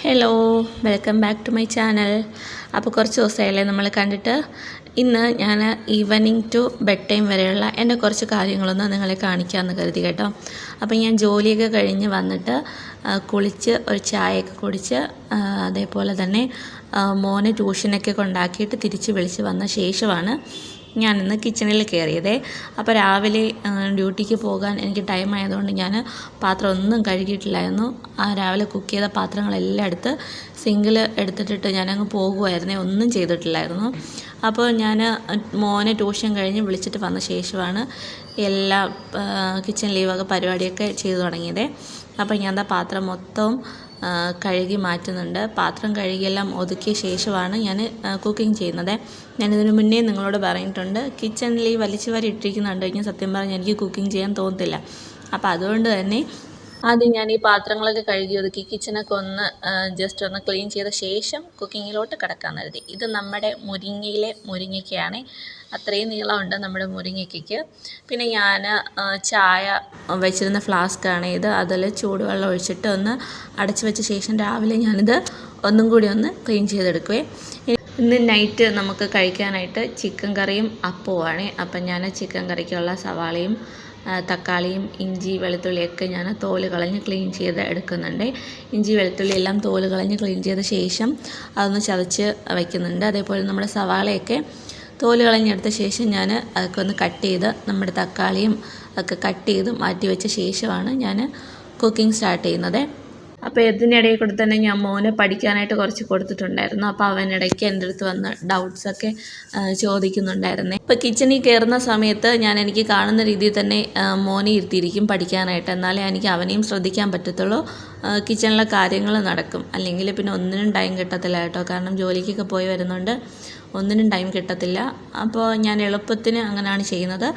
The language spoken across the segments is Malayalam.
Hello, welcome back to my channel. അപ്പോൾ കുറച്ച് ദിവസമായല്ലേ നമ്മൾ കണ്ടിട്ട്. ഇന്ന് ഞാൻ ഈവനിങ് ടു ബെഡ് ടൈം വരെയുള്ള എൻ്റെ കുറച്ച് കാര്യങ്ങളൊന്ന് നിങ്ങളെ കാണിക്കാമെന്ന് കരുതി കേട്ടോ. അപ്പോൾ ഞാൻ ജോലിയൊക്കെ കഴിഞ്ഞ് വന്നിട്ട് കുളിച്ച് ഒരു ചായയൊക്കെ കുടിച്ച് അതേപോലെ തന്നെ മോനെ ട്യൂഷനൊക്കെ കൊണ്ടാക്കിയിട്ട് തിരിച്ച് വിളിച്ച് വന്ന ശേഷമാണ് ഞാനിന്ന് കിച്ചണിൽ കയറിയതേ. അപ്പോൾ രാവിലെ ഡ്യൂട്ടിക്ക് പോകാൻ എനിക്ക് ടൈം ആയതുകൊണ്ട് ഞാൻ പാത്രം ഒന്നും കഴുകിയിട്ടില്ലായിരുന്നു. രാവിലെ കുക്ക് ചെയ്ത പാത്രങ്ങളെല്ലാം എടുത്ത് സിങ്കിൽ എടുത്തിട്ടിട്ട് ഞാനങ്ങ് പോകുമായിരുന്നേ, ഒന്നും ചെയ്തിട്ടില്ലായിരുന്നു. അപ്പോൾ ഞാൻ മോനെ ട്യൂഷൻ കഴിഞ്ഞ് വിളിച്ചിട്ട് വന്ന ശേഷമാണ് എല്ലാ കിച്ചണിൽ ഈ വക പരിപാടിയൊക്കെ ചെയ്തു തുടങ്ങിയതേ. അപ്പോൾ ഞാൻ പാത്രം മൊത്തവും കഴുകി മാറ്റുന്നുണ്ട്. പാത്രം കഴുകിയെല്ലാം ഒതുക്കിയ ശേഷമാണ് ഞാൻ കുക്കിംഗ് ചെയ്യുന്നത്. ഞാനിതിന് മുന്നേ നിങ്ങളോട് പറഞ്ഞിട്ടുണ്ട്, കിച്ചണിൽ ഈ വലിച്ചു വാരി ഇട്ടിരിക്കുന്നുണ്ട് കഴിഞ്ഞാൽ സത്യം പറഞ്ഞാൽ എനിക്ക് കുക്കിംഗ് ചെയ്യാൻ തോന്നത്തില്ല. അപ്പോൾ അതുകൊണ്ട് തന്നെ ആദ്യം ഞാൻ ഈ പാത്രങ്ങളൊക്കെ കഴുകി ഒതുക്കി കിച്ചണൊക്കെ ഒന്ന് ജസ്റ്റ് ഒന്ന് ക്ലീൻ ചെയ്ത ശേഷം കുക്കിങ്ങിലോട്ട് കിടക്കാൻ കരുതി. ഇത് നമ്മുടെ മുരിങ്ങയിലെ മുരിങ്ങയ്ക്കയാണ്. അത്രയും നീളമുണ്ട് നമ്മുടെ മുരിങ്ങയ്ക്കയ്ക്ക്. പിന്നെ ഞാൻ ചായ വെച്ചിരുന്ന ഫ്ലാസ്ക്കാണ് ഇത്. അതിൽ ചൂടുവെള്ളം ഒഴിച്ചിട്ട് ഒന്ന് അടച്ചു വെച്ച ശേഷം രാവിലെ ഞാനിത് ഒന്നും കൂടി ഒന്ന് ക്ലീൻ ചെയ്തെടുക്കുവേ. ഇന്ന് നൈറ്റ് നമുക്ക് കഴിക്കാനായിട്ട് ചിക്കൻ കറിയും അപ്പവുമാണ്. അപ്പം ഞാൻ ചിക്കൻ കറിക്കുള്ള സവാളയും തക്കാളിയും ഇഞ്ചി വെളുത്തുള്ളിയൊക്കെ ഞാൻ തോല് കളഞ്ഞ് ക്ലീൻ ചെയ്ത് എടുക്കുന്നുണ്ട്. ഇഞ്ചി വെളുത്തുള്ളി എല്ലാം തോല് കളഞ്ഞ് ക്ലീൻ ചെയ്ത ശേഷം അതൊന്ന് ചതച്ച് വയ്ക്കുന്നുണ്ട്. അതേപോലെ നമ്മുടെ സവാളയൊക്കെ തോല് കളഞ്ഞെടുത്ത ശേഷം ഞാൻ അതൊക്കെ ഒന്ന് കട്ട് ചെയ്ത് നമ്മുടെ തക്കാളിയും ഒക്കെ കട്ട് ചെയ്ത് മാറ്റി വെച്ച ശേഷമാണ് ഞാൻ കുക്കിംഗ് സ്റ്റാർട്ട് ചെയ്യുന്നത്. അപ്പോൾ ഇതിനിടയിൽ കൂടെ തന്നെ ഞാൻ മോനെ പഠിക്കാനായിട്ട് കുറച്ച് കൊടുത്തിട്ടുണ്ടായിരുന്നു. അപ്പോൾ അവനിടയ്ക്ക് എൻ്റെ അടുത്ത് വന്ന് ഡൗട്ട്സൊക്കെ ചോദിക്കുന്നുണ്ടായിരുന്നേ. ഇപ്പോൾ കിച്ചണിൽ കയറുന്ന സമയത്ത് എനിക്ക് കാണുന്ന രീതിയിൽ തന്നെ മോനെ ഇരുത്തിയിരിക്കും പഠിക്കാനായിട്ട്. എന്നാലേ എനിക്ക് അവനെയും ശ്രദ്ധിക്കാൻ പറ്റത്തുള്ളൂ, കിച്ചണിലെ കാര്യങ്ങൾ നടക്കും. അല്ലെങ്കിൽ പിന്നെ ഒന്നിനും ടൈം കിട്ടത്തില്ല കേട്ടോ. കാരണം ജോലിക്കൊക്കെ പോയി വരുന്നുണ്ട്, ഒന്നിനും ടൈം കിട്ടത്തില്ല. അപ്പോൾ ഞാൻ എളുപ്പത്തിന് അങ്ങനെയാണ് ചെയ്യുന്നത്.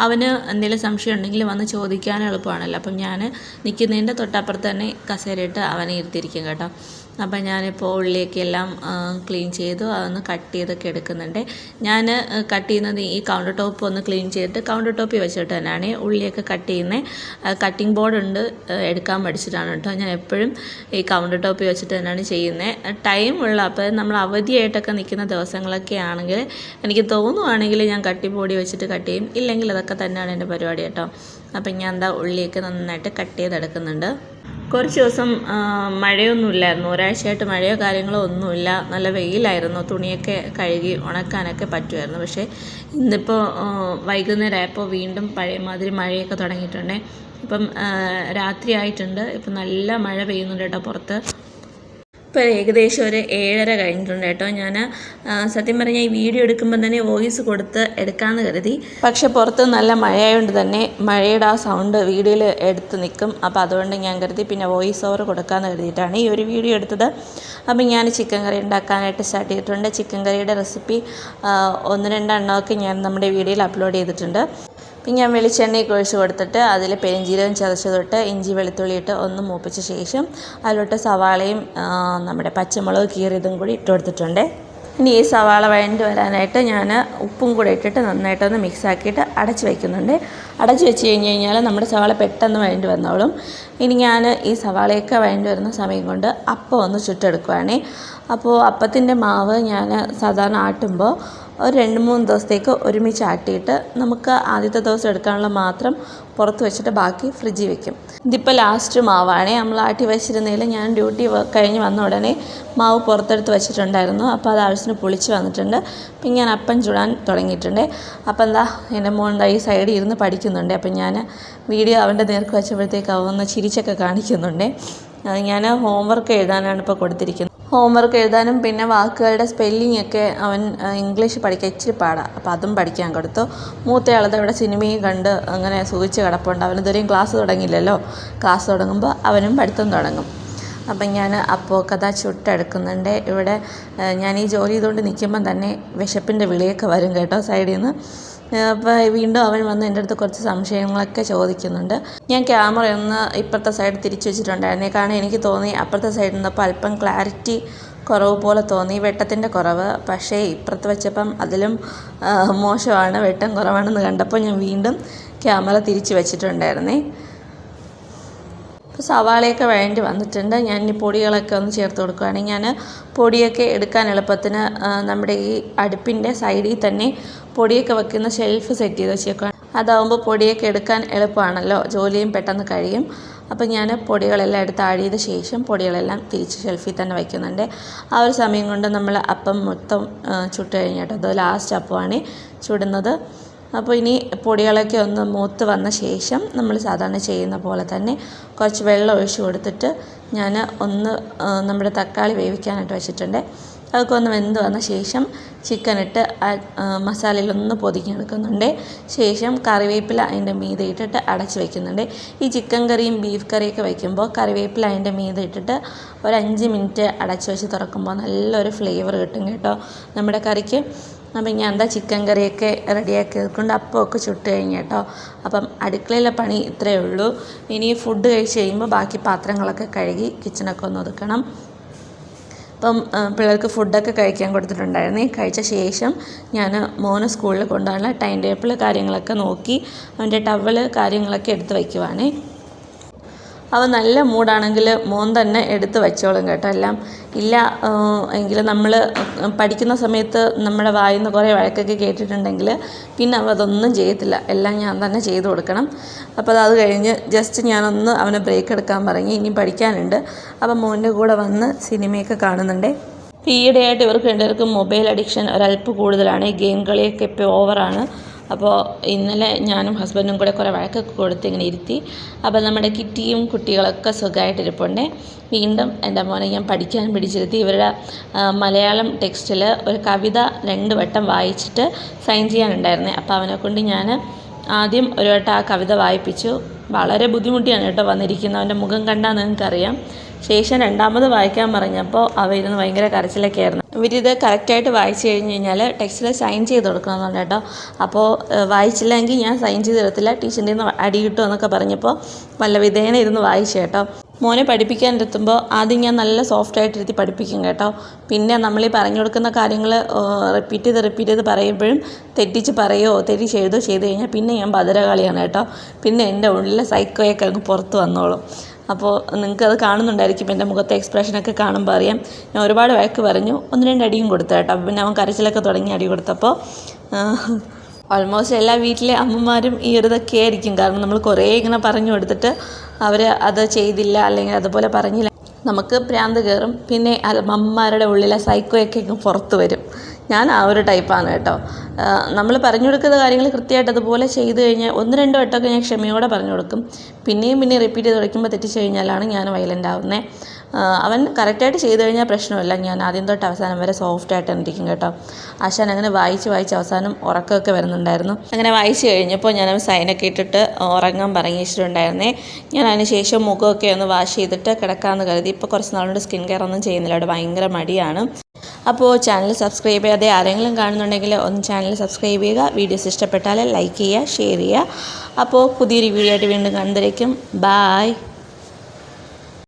അവന് എന്തെങ്കിലും സംശയം ഉണ്ടെങ്കിൽ വന്ന് ചോദിക്കാൻ എളുപ്പമാണല്ലോ. അപ്പം ഞാൻ നിൽക്കുന്നതിൻ്റെ തൊട്ടപ്പുറത്ത് തന്നെ കസേരയിട്ട് അവനെ ഇരുത്തിയിരിക്കും കേട്ടോ. അപ്പം ഞാനിപ്പോൾ ഉള്ളിയൊക്കെ എല്ലാം ക്ലീൻ ചെയ്തു, അതൊന്ന് കട്ട് ചെയ്തൊക്കെ എടുക്കുന്നുണ്ട്. ഞാൻ കട്ട് ചെയ്യുന്നത് ഈ കൗണ്ടർ ടോപ്പ് ഒന്ന് ക്ലീൻ ചെയ്തിട്ട് കൗണ്ടർ ടോപ്പിൽ വെച്ചിട്ട് തന്നെയാണ് ഉള്ളിയൊക്കെ കട്ട് ചെയ്യുന്നത്. കട്ടിംഗ് ബോർഡ് ഉണ്ട്, എടുക്കാൻ പഠിച്ചിട്ടാണ് കേട്ടോ. ഞാൻ എപ്പോഴും ഈ കൗണ്ടർ ടോപ്പിൽ വെച്ചിട്ട് തന്നെയാണ് ചെയ്യുന്നത്. ടൈമുള്ള അപ്പോൾ നമ്മൾ അവധിയായിട്ടൊക്കെ നിൽക്കുന്ന ദിവസങ്ങളൊക്കെ ആണെങ്കിൽ എനിക്ക് തോന്നുവാണെങ്കിൽ ഞാൻ കട്ടിംഗ് ബോർഡിൽ വെച്ചിട്ട് കട്ട് ചെയ്യും. ഇല്ലെങ്കിൽ അതൊക്കെ തന്നെയാണ് എൻ്റെ പരിപാടി കേട്ടോ. അപ്പം ഞാൻ ഉള്ളിയൊക്കെ നന്നായിട്ട് കട്ട് ചെയ്തെടുക്കുന്നുണ്ട്. കുറച്ച് ദിവസം മഴയൊന്നുമില്ലായിരുന്നു, ഒരാഴ്ചയായിട്ട് മഴയോ കാര്യങ്ങളോ ഒന്നുമില്ല. നല്ല വെയിലായിരുന്നു, തുണിയൊക്കെ കഴുകി ഉണക്കാനൊക്കെ പറ്റുമായിരുന്നു. പക്ഷേ ഇന്നിപ്പോൾ വൈകുന്നേരം ആയപ്പോൾ വീണ്ടും പഴയ മാതിരി മഴയൊക്കെ തുടങ്ങിയിട്ടുണ്ട്. ഇപ്പം രാത്രി ആയിട്ടുണ്ട്, ഇപ്പം നല്ല മഴ പെയ്യുന്നുണ്ട് കേട്ടോ പുറത്ത്. ഇപ്പോൾ ഏകദേശം ഒരു 7:30 കഴിഞ്ഞിട്ടുണ്ട് കേട്ടോ. ഞാൻ സത്യം പറഞ്ഞാൽ ഈ വീഡിയോ എടുക്കുമ്പോൾ തന്നെ വോയിസ് കൊടുത്ത് എടുക്കാമെന്ന് കരുതി. പക്ഷെ പുറത്ത് നല്ല മഴയായതുകൊണ്ട് തന്നെ മഴയുടെ ആ സൗണ്ട് വീഡിയോയിൽ എടുത്ത് നിൽക്കും. അപ്പോൾ അതുകൊണ്ട് ഞാൻ കരുതി പിന്നെ വോയിസ് ഓവർ കൊടുക്കാമെന്ന് കരുതിയിട്ടാണ് ഈ ഒരു വീഡിയോ എടുത്തത്. അപ്പം ഞാൻ ചിക്കൻ കറി ഉണ്ടാക്കാനായിട്ട് സ്റ്റാർട്ട് ചെയ്തിട്ടുണ്ട്. ചിക്കൻ കറിയുടെ റെസിപ്പി 1-2 എണ്ണമൊക്കെ ഞാൻ നമ്മുടെ വീഡിയോയിൽ അപ്ലോഡ് ചെയ്തിട്ടുണ്ട്. പിന്നെ ഞാൻ വെളിച്ചെണ്ണയൊക്കെ ഒഴിച്ച് കൊടുത്തിട്ട് അതിൽ പെരുംജീരകം ചതച്ച് തൊട്ട് ഇഞ്ചി വെളുത്തുള്ളി ഇട്ട് ഒന്ന് മൂപ്പിച്ച ശേഷം അതിലോട്ട് സവാളയും നമ്മുടെ പച്ചമുളക് കീറിയതും കൂടി ഇട്ട് കൊടുത്തിട്ടുണ്ട്. ഇനി ഈ സവാള വഴണ്ട് വരാനായിട്ട് ഞാൻ ഉപ്പും കൂടെ ഇട്ടിട്ട് നന്നായിട്ടൊന്ന് മിക്സ് ആക്കിയിട്ട് അടച്ച് വയ്ക്കുന്നുണ്ട്. അടച്ച് വെച്ച് കഴിഞ്ഞാൽ നമ്മുടെ സവാള പെട്ടെന്ന് വഴണ്ട് വന്നോളും. ഇനി ഞാൻ ഈ സവാളയൊക്കെ വഴണ്ട് വരുന്ന സമയം കൊണ്ട് അപ്പം ഒന്ന് ചുട്ടെടുക്കുവാണേ. അപ്പോൾ അപ്പത്തിൻ്റെ മാവ് ഞാൻ സാധാരണ ആട്ടുമ്പോൾ ഒരു 2-3 ദിവസത്തേക്ക് ഒരുമിച്ച് ആട്ടിയിട്ട് നമുക്ക് ആദ്യത്തെ ദിവസം എടുക്കാനുള്ള മാത്രം പുറത്ത് വെച്ചിട്ട് ബാക്കി ഫ്രിഡ്ജിൽ വെക്കും. ഇതിപ്പോൾ ലാസ്റ്റ് മാവാണേ. നമ്മൾ ആട്ടി വെച്ചിരുന്നതിൽ ഞാൻ ഡ്യൂട്ടി കഴിഞ്ഞ് വന്ന ഉടനെ മാവ് പുറത്തെടുത്ത് വെച്ചിട്ടുണ്ടായിരുന്നു. അപ്പോൾ അത് ആവശ്യത്തിന് പുളിച്ച് വന്നിട്ടുണ്ട്. പിന്നെ ഞാൻ അപ്പം ചുടാൻ തുടങ്ങിയിട്ടുണ്ട്. അപ്പം എൻ്റെ മോൻ ഈ സൈഡിൽ ഇരുന്ന് പഠിക്കുന്നുണ്ട്. അപ്പം ഞാൻ വീഡിയോ അവൻ്റെ നേർക്ക് വെച്ചപ്പോഴത്തേക്ക് അവന്ന് ചിരിച്ചൊക്കെ കാണിക്കുന്നുണ്ട്. ഞാൻ ഹോംവർക്ക് എഴുതാനാണ് ഇപ്പോൾ കൊടുത്തിരിക്കുന്നത്. ഹോംവർക്ക് എഴുതാനും പിന്നെ വാക്കുകളുടെ സ്പെല്ലിംഗ് ഒക്കെ അവൻ ഇംഗ്ലീഷ് പഠിക്കാൻ ഇച്ചിരി പാടാണ്. അപ്പോൾ അതും പഠിക്കാൻ കൊടുത്തു. മൂത്തയാളത് ഇവിടെ സിനിമയും കണ്ട് അങ്ങനെ സൂചിച്ച് കിടപ്പുണ്ട്. അവനിതുവരെയും ക്ലാസ് തുടങ്ങിയില്ലല്ലോ. ക്ലാസ് തുടങ്ങുമ്പോൾ അവനും പഠിത്തം തുടങ്ങും. അപ്പം ഞാൻ അപ്പോൾ കഥ ചുട്ടെടുക്കുന്നുണ്ട്. ഇവിടെ ഞാൻ ഈ ജോലി ചെയ്തുകൊണ്ട് നിൽക്കുമ്പം തന്നെ വിശപ്പിൻ്റെ വിളിയൊക്കെ വരും കേട്ടോ സൈഡിൽ നിന്ന്. അപ്പോൾ വീണ്ടും അവൻ വന്ന് എൻ്റെ അടുത്ത് കുറച്ച് സംശയങ്ങളൊക്കെ ചോദിക്കുന്നുണ്ട്. ഞാൻ ക്യാമറ ഒന്ന് ഇപ്പുറത്തെ സൈഡ് തിരിച്ചു വെച്ചിട്ടുണ്ടായിരുന്നേ. കാരണം എനിക്ക് തോന്നി അപ്പുറത്തെ സൈഡിൽ നിന്നപ്പോൾ അല്പം ക്ലാരിറ്റി കുറവ് പോലെ തോന്നി, വെട്ടത്തിൻ്റെ കുറവ്. പക്ഷേ ഇപ്പുറത്ത് വെച്ചപ്പം അതിലും മോശമാണ്, വെട്ടം കുറവാണെന്ന് കണ്ടപ്പോൾ ഞാൻ വീണ്ടും ക്യാമറ തിരിച്ചു വെച്ചിട്ടുണ്ടായിരുന്നേ. അപ്പോൾ സവാളയൊക്കെ വേണ്ടി വന്നിട്ടുണ്ട്. ഞാൻ ഇനി പൊടികളൊക്കെ ഒന്ന് ചേർത്ത് കൊടുക്കുകയാണ്. ഞാൻ പൊടിയൊക്കെ എടുക്കാൻ എളുപ്പത്തിന് നമ്മുടെ ഈ അടുപ്പിൻ്റെ സൈഡിൽ തന്നെ പൊടിയൊക്കെ വെക്കുന്ന ഷെൽഫ് സെറ്റ് ചെയ്ത് വെച്ചേക്കുകയാണ്. അതാവുമ്പോൾ പൊടിയൊക്കെ എടുക്കാൻ എളുപ്പമാണല്ലോ, ജോലിയും പെട്ടെന്ന് കഴിയും. അപ്പോൾ ഞാൻ പൊടികളെല്ലാം എടുത്ത് ആഴിയത് ശേഷം പൊടികളെല്ലാം തിരിച്ച് ഷെൽഫിൽ തന്നെ വയ്ക്കുന്നുണ്ട്. ആ ഒരു സമയം കൊണ്ട് നമ്മൾ അപ്പം മൊത്തം ചുട്ട് കഴിഞ്ഞിട്ട് അത് ലാസ്റ്റ് അപ്പമാണ് ചുടുന്നത്. അപ്പോൾ ഇനി പൊടികളൊക്കെ ഒന്ന് മൂത്ത് വന്ന ശേഷം നമ്മൾ സാധാരണ ചെയ്യുന്ന പോലെ തന്നെ കുറച്ച് വെള്ളം ഒഴിച്ച് കൊടുത്തിട്ട് ഞാൻ നമ്മുടെ തക്കാളി വേവിക്കാനായിട്ട് വെച്ചിട്ടുണ്ട്. അതൊക്കെ ഒന്ന് വെന്ത് വന്ന ശേഷം ചിക്കനിട്ട് മസാലയിലൊന്ന് പൊതിഞ്ഞെടുക്കുന്നുണ്ട്. ശേഷം കറിവേപ്പില അതിൻ്റെ മീതെ ഇട്ടിട്ട് അടച്ച് വയ്ക്കുന്നുണ്ട്. ഈ ചിക്കൻ കറിയും ബീഫ് കറിയൊക്കെ വയ്ക്കുമ്പോൾ കറിവേപ്പില അതിൻ്റെ മീതെ ഇട്ടിട്ട് ഒരു 5 മിനിറ്റ് അടച്ച് വെച്ച് തുറക്കുമ്പോൾ നല്ലൊരു ഫ്ലേവർ കിട്ടും കേട്ടോ നമ്മുടെ കറിക്ക്. അപ്പം ഞാൻ ചിക്കൻ കറിയൊക്കെ റെഡിയാക്കി വെക്കൊണ്ട് അപ്പമൊക്കെ ചുട്ട് കഴിഞ്ഞ് കേട്ടോ. അപ്പം അടുക്കളയിലെ പണി ഇത്രയേ ഉള്ളൂ. ഇനി ഫുഡ് കഴിച്ച് കഴിയുമ്പോൾ ബാക്കി പാത്രങ്ങളൊക്കെ കഴുകി കിച്ചണൊക്കെ ഒന്ന് ഒതുക്കണം. അപ്പം പിള്ളേർക്ക് ഫുഡൊക്കെ കഴിക്കാൻ കൊടുത്തിട്ടുണ്ടായിരുന്നു. കഴിച്ച ശേഷം ഞാൻ മോനെ സ്കൂളിൽ കൊണ്ടുപോകാനുള്ള ടൈം ടേബിൾ കാര്യങ്ങളൊക്കെ നോക്കി അവൻ്റെ ടവല് കാര്യങ്ങളൊക്കെ എടുത്ത് വയ്ക്കുവാണ്. അവൻ നല്ല മൂടാണെങ്കിൽ മോൻ തന്നെ എടുത്ത് വെച്ചോളും കേട്ടോ. എല്ലാം ഇല്ല എങ്കിൽ നമ്മൾ പഠിക്കുന്ന സമയത്ത് നമ്മുടെ വായിൽ നിന്ന് കുറേ വഴക്കൊക്കെ കേട്ടിട്ടുണ്ടെങ്കിൽ പിന്നെ അവൻ അതൊന്നും ചെയ്യത്തില്ല. എല്ലാം ഞാൻ തന്നെ ചെയ്ത് കൊടുക്കണം. അപ്പോൾ അത് കഴിഞ്ഞ് ജസ്റ്റ് ഞാനൊന്ന് അവനെ ബ്രേക്ക് എടുക്കാൻ പറഞ്ഞ് ഇനി പഠിക്കാനുണ്ട്. അപ്പം മോൻ്റെ കൂടെ വന്ന് സിനിമയൊക്കെ കാണുന്നുണ്ട്. ഈയിടെയായിട്ട് ഇവർക്ക് രണ്ടുപേർക്കും മൊബൈൽ അഡിക്ഷൻ ഒരല്പം കൂടുതലാണ്. ഗെയിം കളിയൊക്കെ ഇപ്പോൾ ഓവറാണ്. അപ്പോൾ ഇന്നലെ ഞാനും ഹസ്ബൻഡും കൂടെ കുറേ വഴക്കൊക്കെ കൊടുത്ത് ഇങ്ങനെ ഇരുത്തി. അപ്പോൾ നമ്മുടെ കിറ്റിയും കുട്ടികളൊക്കെ സുഖമായിട്ടിരിപ്പുണ്ട്. വീണ്ടും എൻ്റെ മോനെ ഞാൻ പഠിക്കാൻ പിടിച്ചിരുത്തി. ഇവരുടെ മലയാളം ടെക്സ്റ്റിൽ ഒരു കവിത 2 വട്ടം വായിച്ചിട്ട് സൈൻ ചെയ്യാനുണ്ടായിരുന്നേ. അപ്പോൾ അവനെ കൊണ്ട് ഞാൻ ആദ്യം ഒരു വട്ടം ആ കവിത വായിപ്പിച്ചു. വളരെ ബുദ്ധിമുട്ടിയാണ് കേട്ടോ വന്നിരിക്കുന്നത്. അവൻ്റെ മുഖം കണ്ടാൽ നിങ്ങൾക്കറിയാം. ശേഷം 2ാമത് വായിക്കാൻ പറഞ്ഞപ്പോൾ അവ ഇരുന്ന് ഭയങ്കര കരച്ചിലൊക്കെ ആയിരുന്നു. ഇവരിത് കറക്റ്റായിട്ട് വായിച്ചു കഴിഞ്ഞ് കഴിഞ്ഞാൽ ടെക്സ്റ്റിൽ സൈൻ ചെയ്ത് കൊടുക്കണമെന്നുണ്ട് കേട്ടോ. അപ്പോൾ വായിച്ചില്ലെങ്കിൽ ഞാൻ സൈൻ ചെയ്ത് തരത്തില്ല, ടീച്ചറിൻ്റെ നിന്ന് അടി കിട്ടും എന്നൊക്കെ പറഞ്ഞപ്പോൾ വല്ല വിധേന ഇരുന്ന് വായിച്ചു കേട്ടോ. മോനെ പഠിപ്പിക്കാനിരുത്തുമ്പോൾ ആദ്യം ഞാൻ നല്ല സോഫ്റ്റായിട്ടിരുത്തി പഠിപ്പിക്കും കേട്ടോ. പിന്നെ നമ്മൾ ഈ പറഞ്ഞു കൊടുക്കുന്ന കാര്യങ്ങൾ റിപ്പീറ്റ് ചെയ്ത് പറയുമ്പോഴും തെറ്റിച്ച് പറയുകയോ തെറ്റിച്ച് എഴുതുകയോ ചെയ്ത് കഴിഞ്ഞാൽ പിന്നെ ഞാൻ ഭദ്രകാളിയാണ് കേട്ടോ. പിന്നെ എൻ്റെ ഉള്ളിലെ സൈക്കോയൊക്കെ അങ്ങ് പുറത്ത് വന്നോളും. അപ്പോൾ നിങ്ങൾക്കത് കാണുന്നുണ്ടായിരിക്കും, എൻ്റെ മുഖത്തെ എക്സ്പ്രഷനൊക്കെ കാണുമ്പോൾ അറിയാം. ഞാൻ ഒരുപാട് വഴക്ക് പറഞ്ഞു, 1-2 അടിയും കൊടുത്തു കേട്ടോ. പിന്നെ അവൻ കരച്ചിലൊക്കെ തുടങ്ങി അടി കൊടുത്തപ്പോൾ ഓൾമോസ്റ്റ് എല്ലാ വീട്ടിലെ അമ്മമാരും ഈ ഒരു ഇതൊക്കെ ആയിരിക്കും. കാരണം നമ്മൾ കുറേ ഇങ്ങനെ പറഞ്ഞു കൊടുത്തിട്ട് അവർ അത് ചെയ്തില്ല അല്ലെങ്കിൽ അതുപോലെ പറഞ്ഞില്ല, നമുക്ക് ഭ്രാന്ത് കയറും. പിന്നെ അമ്മമാരുടെ ഉള്ളിലെ സൈക്കോയൊക്കെ പുറത്ത് വരും. ഞാൻ ആ ഒരു ടൈപ്പാണ് കേട്ടോ. നമ്മൾ പറഞ്ഞു കൊടുക്കുന്ന കാര്യങ്ങൾ കൃത്യമായിട്ട് അതുപോലെ ചെയ്ത് കഴിഞ്ഞാൽ 1-2 വട്ടമൊക്കെ ഞാൻ ക്ഷമയോടെ പറഞ്ഞു കൊടുക്കും. പിന്നെയും റിപ്പീറ്റ് ചെയ്ത് തുടയ്ക്കുമ്പോൾ തെറ്റിച്ച് കഴിഞ്ഞാലാണ് ഞാൻ വയലൻ്റ് ആവുന്നത്. അവൻ കറക്റ്റായിട്ട് ചെയ്ത് കഴിഞ്ഞാൽ പ്രശ്നമില്ല. ഞാൻ ആദ്യം തൊട്ട് അവസാനം വരെ സോഫ്റ്റായിട്ട് ഇരിക്കും കേട്ടോ. ആശാൻ അങ്ങനെ വായിച്ച് അവസാനം ഉറക്കമൊക്കെ വരുന്നുണ്ടായിരുന്നു. അങ്ങനെ വായിച്ച് കഴിഞ്ഞപ്പോൾ ഞാൻ സൈനൊക്കെ ഇട്ടിട്ട് ഉറങ്ങാൻ പറഞ്ഞിട്ടുണ്ടായിരുന്നേ. ഞാൻ അതിന് ശേഷം മുഖമൊക്കെ ഒന്ന് വാഷ് ചെയ്തിട്ട് കിടക്കാമെന്ന് കരുതി. ഇപ്പോൾ കുറച്ച് നാളുകൊണ്ട് സ്കിൻ കെയർ ഒന്നും ചെയ്യുന്നില്ല, അവിടെ ഭയങ്കര മടിയാണ്. അപ്പോൾ ചാനൽ സബ്സ്ക്രൈബ് ചെയ്യാതെ ആരെങ്കിലും കാണുന്നുണ്ടെങ്കിൽ ഒന്ന് ചാനൽ സബ്സ്ക്രൈബ് ചെയ്യുക. വീഡിയോസ് ഇഷ്ടപ്പെട്ടാൽ ലൈക്ക് ചെയ്യുക, ഷെയർ ചെയ്യുക. അപ്പോൾ പുതിയൊരു വീഡിയോ ആയിട്ട് വീണ്ടും കാണുന്നതായിരിക്കും. ബായ്.